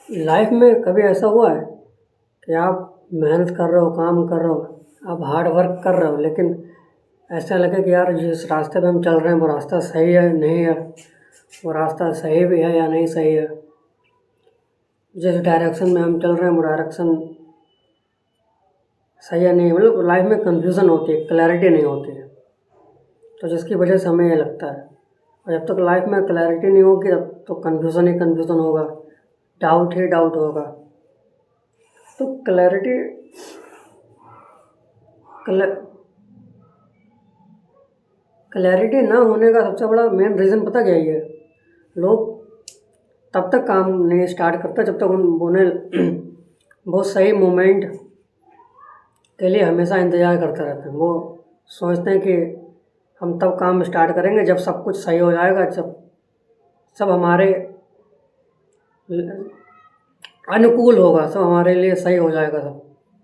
Life में कभी ऐसा हुआ है कि आप मेहनत कर रहे हो, काम कर रहे हो, आप हार्ड वर्क कर रहे हो, लेकिन ऐसा लगे कि यार जिस रास्ते पे हम चल रहे हैं वो रास्ता सही है नहीं है, वो रास्ता सही भी है या नहीं सही है, जिस डायरेक्शन में हम चल रहे हैं वो डायरेक्शन सही है नहीं, मतलब लाइफ में कन्फ्यूज़न होती है, क्लैरिटी नहीं होती है। तो जिसकी वजह से हमें ये लगता है, और जब तक लाइफ में क्लैरिटी नहीं होगी तब तो कन्फ्यूज़न ही कन्फ्यूज़न होगा, डाउट ही डाउट होगा। तो क्लैरिटी ना होने का सबसे बड़ा मेन रीज़न पता क्या है? लोग तब तक काम नहीं स्टार्ट करते जब तक उन्हें बहुत सही मोमेंट के लिए हमेशा इंतज़ार करते रहते हैं। वो सोचते हैं कि हम तब काम स्टार्ट करेंगे जब सब कुछ सही हो जाएगा, जब सब हमारे अनुकूल होगा, सब हमारे लिए सही हो जाएगा, सब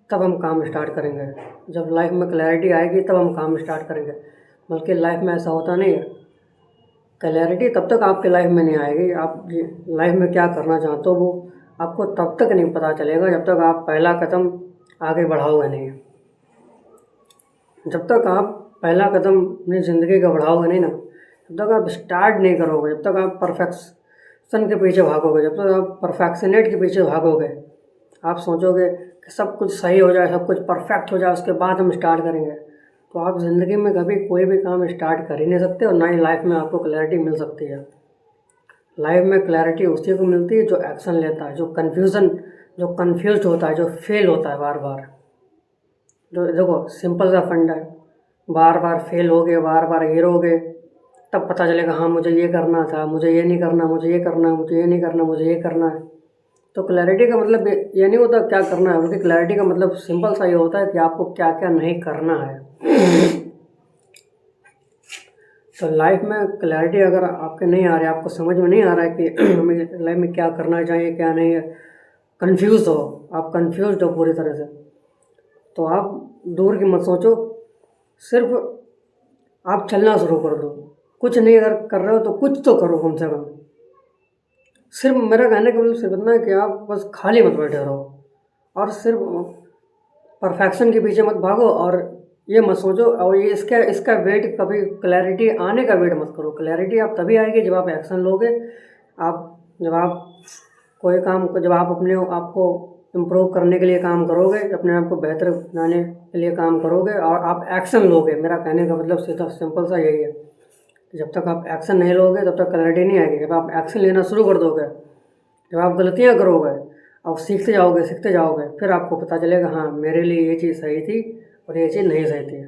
तब हम काम स्टार्ट करेंगे। जब लाइफ में क्लैरिटी आएगी तब हम काम स्टार्ट करेंगे। बल्कि लाइफ में ऐसा होता नहीं है। क्लैरिटी तब तक आपके लाइफ में नहीं आएगी, आप लाइफ में क्या करना चाहते हो वो आपको तब तक नहीं पता चलेगा जब तक आप पहला कदम आगे बढ़ाओगे नहीं। जब तक आप पहला कदम अपनी ज़िंदगी का बढ़ाओगे नहीं ना, जब तक आप स्टार्ट नहीं करोगे, जब तक आप परफेक्शन के पीछे भागोगे, जब तक आप परफेक्शनेट के पीछे भागोगे, आप सोचोगे कि सब कुछ सही हो जाए, सब कुछ परफेक्ट हो जाए, उसके बाद हम स्टार्ट करेंगे, तो आप ज़िंदगी में कभी कोई भी काम स्टार्ट कर ही नहीं सकते और ना ही लाइफ में आपको क्लैरिटी मिल सकती है। लाइफ में क्लैरिटी उसी को मिलती है जो एक्शन लेता है, जो कन्फ्यूज होता है, जो फेल होता है बार बार। जो देखो सिंपल सा फंडा है, बार बार फेल हो गए, बार बार गिरोगे, तब पता चलेगा हाँ मुझे ये करना था, मुझे ये नहीं करना, मुझे ये करना है, मुझे ये नहीं करना, मुझे ये करना है। तो क्लैरिटी का मतलब ये नहीं होता क्या करना है, बल्कि क्लैरिटी का मतलब सिंपल सा ये होता है कि आपको क्या क्या नहीं करना है। तो लाइफ में क्लैरिटी अगर आपके नहीं आ रही, आपको समझ में नहीं आ रहा है कि हमें लाइफ में क्या करना चाहिए क्या नहीं है, कन्फ्यूज़ हो, आप कन्फ्यूज़ हो पूरी तरह से, तो आप दूर की मत सोचो, सिर्फ आप चलना शुरू कर दो। कुछ नहीं अगर कर रहे हो तो कुछ तो करो कम से कम। सिर्फ मेरा कहने का मतलब सिर्फ इतना है कि आप बस खाली मत बैठे रहो और सिर्फ परफेक्शन के पीछे मत भागो, और ये मत सोचो, और ये इसका वेट कभी क्लैरिटी आने का वेट मत करो। क्लैरिटी आप तभी आएगी जब आप एक्शन लोगे। जब आप कोई काम को, जब आप अपने आप को इम्प्रूव करने के लिए काम करोगे, अपने आप को बेहतर बनाने के लिए काम करोगे और आप एक्शन लोगे। मेरा कहने का मतलब सीधा सिंपल सा यही है, जब तक आप एक्शन नहीं लोगे तब तक क्लैरिटी नहीं आएगी। जब आप एक्शन लेना शुरू कर दोगे, जब आप गलतियाँ करोगे और सीखते जाओगे, फिर आपको पता चलेगा हाँ मेरे लिए ये चीज़ सही थी और ये चीज़ नहीं सही थी।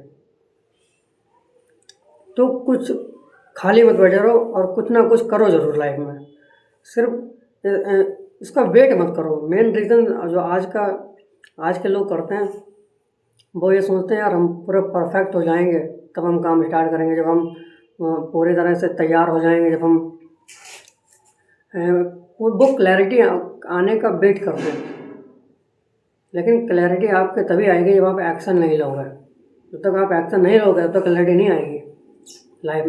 तो कुछ खाली मत बैठे रहो और कुछ ना कुछ करो ज़रूर लाइफ में। सिर्फ इसका वेट मत करो। मेन रीज़न जो आज के लोग करते हैं, वो ये सोचते हैं यार हम पूरे परफेक्ट हो जाएंगे तब हम काम स्टार्ट करेंगे, जब हम पूरी तरह से तैयार हो जाएंगे, जब हम वो क्लैरिटी आने का वेट करते हैं। लेकिन क्लैरिटी आपके तभी आएगी जब आप एक्शन नहीं लोगे। जब तक आप एक्शन नहीं लोगे तब तक क्लैरिटी नहीं आएगी लाइफ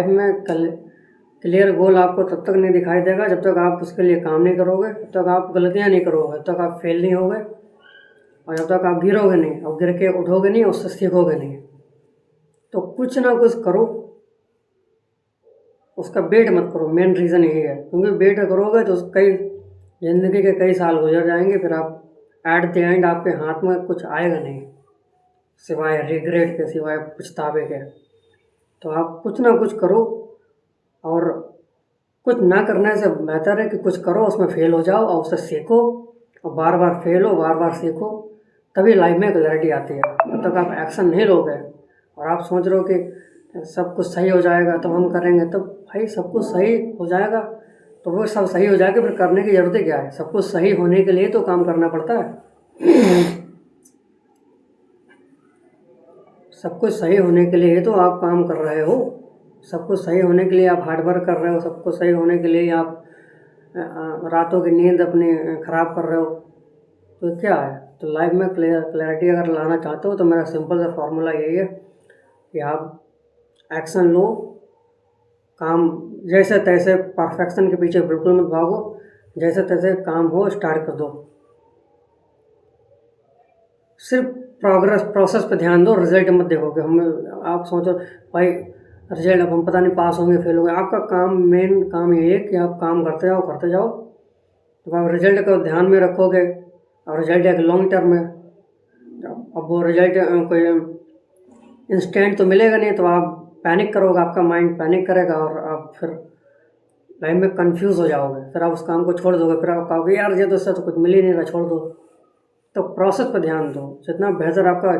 में। क्लियर गोल आपको तब तक नहीं दिखाई देगा जब तक आप उसके लिए काम नहीं करोगे, जब तक आप गलतियाँ नहीं करोगे, जब तक आप फेल नहीं होगे, और जब तक आप गिरोगे नहीं और गिर के उठोगे नहीं, उससे सीखोगे नहीं। तो कुछ ना कुछ करो, उसका वेट मत करो। मेन रीज़न यही है, क्योंकि वेट करोगे तो ज़िंदगी के कई साल गुजर जाएंगे, फिर आप एट द एंड आपके हाथ में कुछ आएगा नहीं सिवाय रिग्रेट के, सिवाय पछतावे के। तो आप कुछ ना कुछ करो, और कुछ ना करने से बेहतर है कि कुछ करो, उसमें फेल हो जाओ और उससे सीखो, और बार बार फेल हो, बार बार सीखो, तभी लाइफ में क्लैरिटी आती है। जब तक आप एक्शन नहीं लोगे और आप सोच रहे हो कि सब कुछ सही हो जाएगा तब हम करेंगे, तब भाई सब कुछ सही हो जाएगा तो वो सब सही हो जाएगा, फिर करने की ज़रूरत क्या है? सब कुछ सही होने के लिए तो काम करना पड़ता है। सब कुछ सही होने के लिए तो आप काम कर रहे हो, सब कुछ सही होने के लिए आप हार्ड वर्क कर रहे हो, सब कुछ सही होने के लिए आप रातों की नींद अपनी ख़राब कर रहे हो। तो क्या है? तो लाइफ में क्लैरिटी अगर लाना चाहते हो तो मेरा सिंपल सा फार्मूला यही है कि आप एक्शन लो, काम जैसे तैसे परफेक्शन के पीछे बिल्कुल मत भागो, जैसे तैसे काम हो स्टार्ट कर दो। सिर्फ प्रोसेस पे ध्यान दो, रिजल्ट मत देखोगे। हम आप सोचो भाई रिजल्ट, अब हम पता नहीं पास होंगे फेल होंगे। आपका काम, मेन काम ये है कि आप काम करते जाओ। तो आप रिजल्ट को ध्यान में रखोगे और रिजल्ट एक लॉन्ग टर्म है। अब वो रिजल्ट कोई इंस्टेंट तो मिलेगा नहीं, तो आप पैनिक करोगे, आपका माइंड पैनिक करेगा और आप फिर लाइफ में कंफ्यूज हो जाओगे। फिर आप उस काम को छोड़ दोगे, फिर आप कहोगे यार ये तो इससे तो कुछ मिल ही नहीं रहा, छोड़ दो। तो प्रोसेस पर ध्यान दो। जितना बेहतर आपका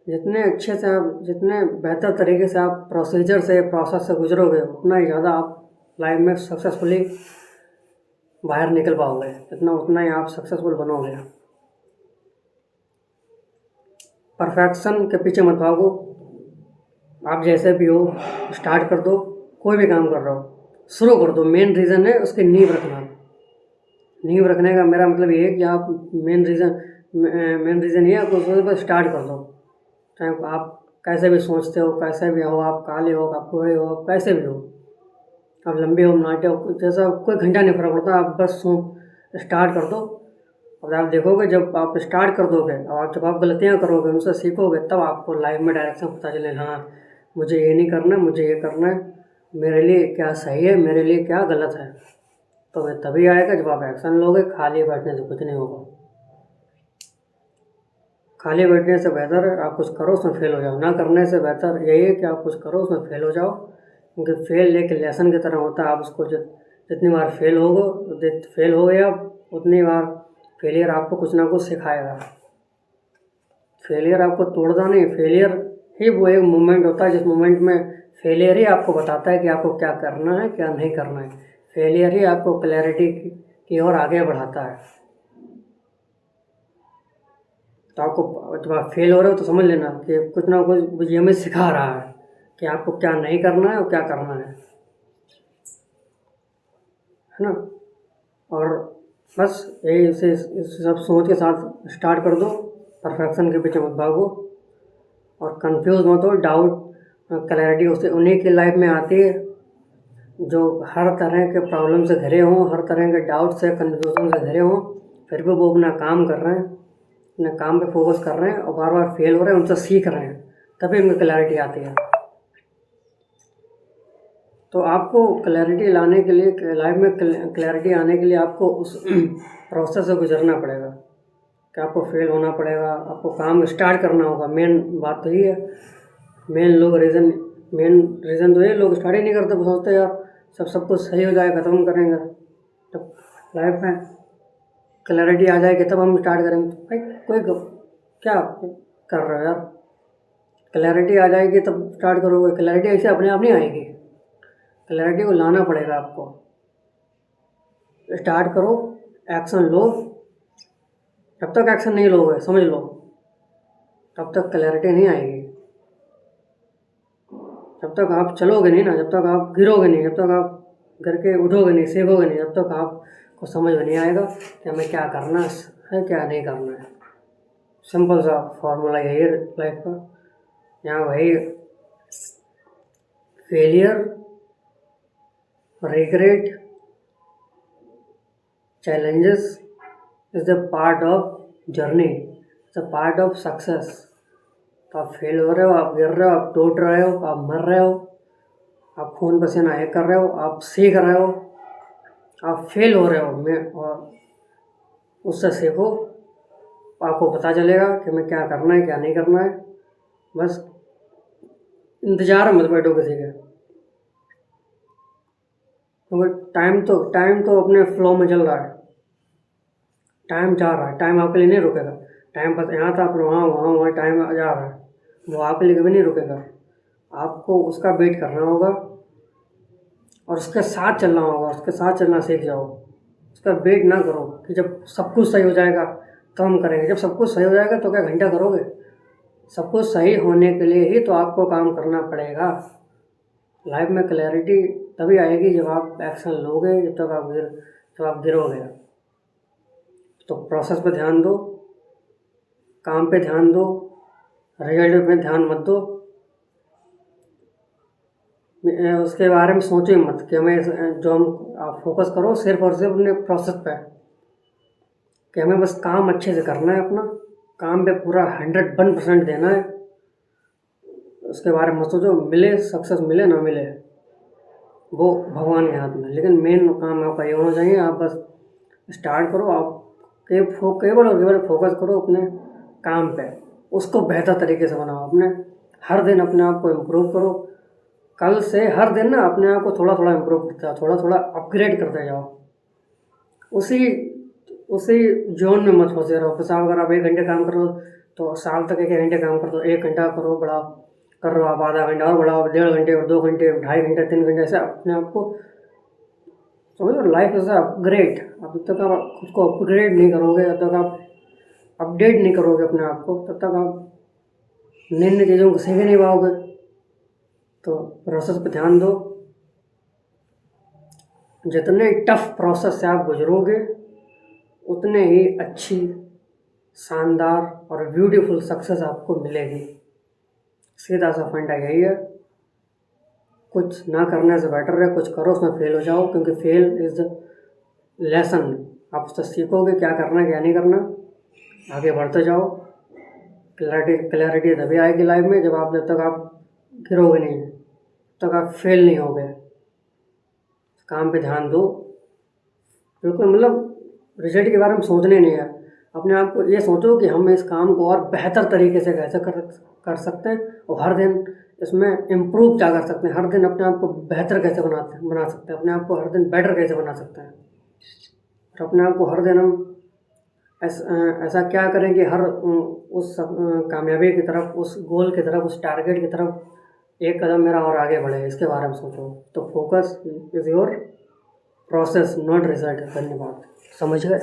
जितने अच्छे से आप, जितने बेहतर तरीके से आप प्रोसीजर से, प्रोसेस से गुजरोगे, उतना ही ज़्यादा आप लाइफ में सक्सेसफुली बाहर निकल पाओगे, उतना ही आप सक्सेसफुल बनोगे। परफेक्शन के पीछे मत भागो। आप जैसे भी हो स्टार्ट कर दो। कोई भी काम कर रहे हो शुरू कर दो। मेन रीज़न है उसकी नींव रखना। नींव रखने का मेरा मतलब ये है कि आप मेन रीज़न ये है कि उसके बाद स्टार्ट कर दो। चाहे आप कैसे भी सोचते हो, कैसे भी हो, आप काले हो, आप गोरे हो, आप कैसे भी हो, आप लंबे हो, नाटे हो, जैसा कोई घंटा नहीं फर्क पड़ता। आप बस स्टार्ट कर दो। और आप देखोगे जब आप स्टार्ट कर दोगे और जब आप गलतियाँ करोगे, उनसे सीखोगे, तब आपको लाइफ में डायरेक्शन पता चले। हाँ मुझे ये नहीं करना, मुझे ये करना है, मेरे लिए क्या सही है, मेरे लिए क्या गलत है। तो वे तभी आएगा जब आप एक्शन लोगे। खाली बैठने से कुछ नहीं होगा। खाली बैठने से बेहतर है आप कुछ करो, उसमें फेल हो जाओ। ना करने से बेहतर यही है कि आप कुछ करो, उसमें फेल हो जाओ। क्योंकि फेल एक लेसन की तरह होता है। आप उसको जितनी बार फेल हो गए आप, उतनी बार फेलियर आपको कुछ ना कुछ सिखाएगा। फेलियर आपको तोड़ता नहीं, फेलियर ही वो एक मोमेंट होता है जिस मोमेंट में फेलियर ही आपको बताता है कि आपको क्या करना है, क्या नहीं करना है। फेलियर ही आपको क्लैरिटी की ओर आगे बढ़ाता है। तो आपको जब आप फेल हो रहे हो तो समझ लेना कि कुछ ना कुछ ये हमें सिखा रहा है कि आपको क्या नहीं करना है और क्या करना है ना। और बस यही इस सब सोच के साथ स्टार्ट कर दो। परफेक्शन के पीछे मत भागो और कंफ्यूज मत हो। डाउट, क्लैरिटी उससे उन्हीं की लाइफ में आती है जो हर तरह के प्रॉब्लम से घिरे हों, हर तरह के डाउट से, कन्फ्यूजन से घिरे हों, फिर भी वो अपना काम कर रहे हैं, अपने काम पे फोकस कर रहे हैं और बार बार फेल हो रहे हैं, उनसे सीख रहे हैं, तभी उनकी क्लैरिटी आती है। तो आपको क्लैरिटी लाने के लिए, लाइफ में क्लैरिटी आने के लिए आपको उस प्रोसेस से गुजरना पड़ेगा कि आपको फेल होना पड़ेगा, आपको काम स्टार्ट करना होगा। मेन बात तो ही है। मेन रीज़न तो ये लोग स्टार्ट ही नहीं करते। सोचते यार सब कुछ सही हो जाए, ख़त्म करेंगे। तब लाइफ में क्लैरिटी आ जाएगी तब हम स्टार्ट करेंगे। तो भाई क्या कर रहे हो यार? क्लैरिटी आ जाएगी तब स्टार्ट करोगे। क्लैरिटी ऐसे अपने आप नहीं आएगी, क्लैरिटी को लाना पड़ेगा आपको। स्टार्ट करो, एक्शन लो। जब तक एक्शन नहीं लोगे, समझ लो, तब तक क्लैरिटी नहीं आएगी। जब तक आप चलोगे नहीं ना, जब तक आप गिरोगे नहीं, जब तक आप गिर के उठोगे नहीं, सीखोगे नहीं, जब तक आपको समझ में नहीं आएगा कि हमें क्या करना है, क्या नहीं करना है। सिंपल सा फॉर्मूला यही है लाइफ का। यहाँ भाई failure, regret, challenges is the part of journey, it's a part of success। तो आप फेल हो रहे हो, आप गिर रहे हो, आप टूट रहे हो, आप मर रहे हो, आप खून पसीना एक कर रहे हो, आप सीख रहे हो, आप फेल हो रहे हो, और उससे सीखो। आपको पता चलेगा कि हमें क्या करना है, क्या नहीं करना है। बस इंतज़ार मत बैठो किसी के, क्योंकि टाइम तो अपने फ्लो में चल रहा है। टाइम जा रहा है, टाइम आपके लिए नहीं रुकेगा। टाइम बस यहाँ था, फिर वहाँ टाइम जा रहा है, वो आपके लिए कभी नहीं रुकेगा। आपको उसका वेट करना होगा और उसके साथ चलना होगा। उसके साथ चलना सीख जाओ। उसका वेट ना करो कि जब सब कुछ सही हो जाएगा तो हम करेंगे। जब सब कुछ सही हो जाएगा तो क्या घंटा करोगे? सब कुछ सही होने के लिए ही तो आपको काम करना पड़ेगा। लाइफ में क्लैरिटी तभी आएगी जब आप एक्शन लोगे, जब आप गिरोगे। तो प्रोसेस पे ध्यान दो, काम पे ध्यान दो, रिजल्ट पे ध्यान मत दो। उसके बारे में सोचो ही मत कि हमें जो हम आप फोकस करो सिर्फ और सिर्फ अपने प्रोसेस पे कि हमें बस काम अच्छे से करना है, अपना काम पे पूरा 101% देना है। उसके बारे में मत सोचो, मिले सक्सेस मिले ना मिले वो भगवान के हाथ में, लेकिन मेन काम आपका ये होना चाहिए, आप बस स्टार्ट करो। आप केवल और केवल फोकस करो अपने काम पे, उसको बेहतर तरीके से बनाओ। अपने हर दिन अपने आप को इम्प्रूव करो। कल से हर दिन ना अपने आप को थोड़ा थोड़ा इम्प्रूव करते जाओ, थोड़ा थोड़ा अपग्रेड करते जाओ। उसी उसी जोन में मत फंसे रहो। बस अगर आप 1 घंटे काम करो तो साल तक 1 घंटे काम कर दो, 1 घंटा करो बढ़ाओ, कर रहे हो आप आधा घंटा और बढ़ाओ, 1.5 घंटे और 2 घंटे, 2.5 घंटे, 3 घंटे, ऐसे अपने आप को समझो। Life is upgrade. अब तब तक आप खुद को अपग्रेड नहीं करोगे, जब तक आप अपडेट नहीं करोगे अपने आप को, तब तक आप नई नई चीज़ों को सीख नहीं पाओगे। तो प्रोसेस पे ध्यान दो। जितने टफ प्रोसेस से आप गुजरोगे उतने ही अच्छी, शानदार और ब्यूटीफुल सक्सेस आपको मिलेगी। सीधा सा फंडा यही है। कुछ ना करने से बेटर है कुछ करो, उसमें फेल हो जाओ, क्योंकि फेल इज़ द लेसन। आप उससे सीखोगे क्या करना क्या नहीं करना, आगे बढ़ते जाओ। क्लैरिटी तभी आएगी लाइफ में जब तक आप गिरोगे नहीं, तब तक आप फेल नहीं होगे। काम पे ध्यान दो बिल्कुल। मतलब रिजल्ट के बारे में सोचने नहीं है। अपने आप को ये सोचो कि हम इस काम को और बेहतर तरीके से कैसे कर सकते हैं, और हर दिन इसमें इम्प्रूव क्या कर सकते हैं, हर दिन अपने आप को बेहतर कैसे बना सकते हैं, अपने आप को हर दिन बेटर कैसे बना सकते हैं। और अपने आप को हर दिन हम ऐसा क्या करें कि हर उस कामयाबी की तरफ, उस गोल की तरफ, उस टारगेट की तरफ एक कदम मेरा और आगे बढ़े, इसके बारे में सोचो। तो focus is your process not result. धन्यवाद। समझ गए?